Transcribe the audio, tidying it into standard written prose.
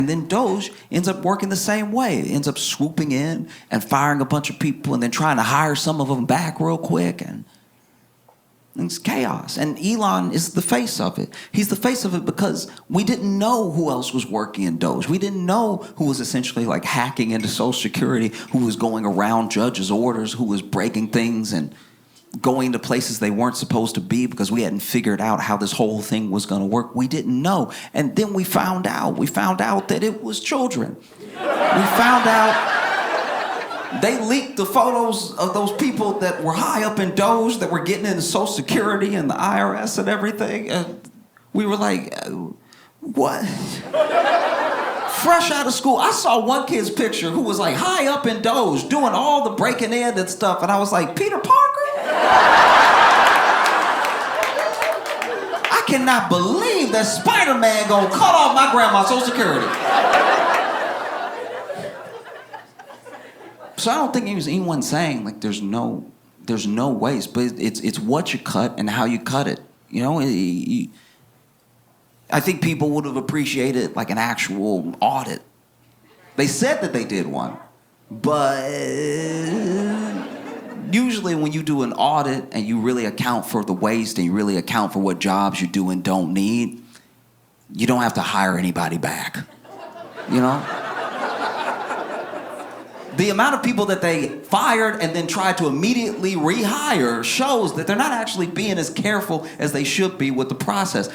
And then Doge ends up working the same way. It ends up swooping in and firing a bunch of people and then trying to hire some of them back real quick. And it's chaos. And Elon is the face of it. He's the face of it because we didn't know who else was working in Doge. We didn't know who was essentially like hacking into Social Security, who was going around judges' orders, who was breaking things and going to places they weren't supposed to be because we hadn't figured out how this whole thing was going to work. We didn't know. And then we found out that it was children. We found out they leaked the photos of those people that were high up in Doge that were getting into Social Security and the IRS and everything. And we were like, what? Fresh out of school, I saw one kid's picture who was like high up in Doge doing all the breaking in and stuff. And I was like, Peter Parker? I cannot believe that Spider-Man gonna cut off my grandma's Social Security. So I don't think anyone saying like there's no waste, but it's what you cut and how you cut it. You know, I think people would have appreciated like an actual audit. They said that they did one, but usually when you do an audit and you really account for the waste and you really account for what jobs you do and don't need, you don't have to hire anybody back, you know? The amount of people that they fired and then tried to immediately rehire shows that they're not actually being as careful as they should be with the process.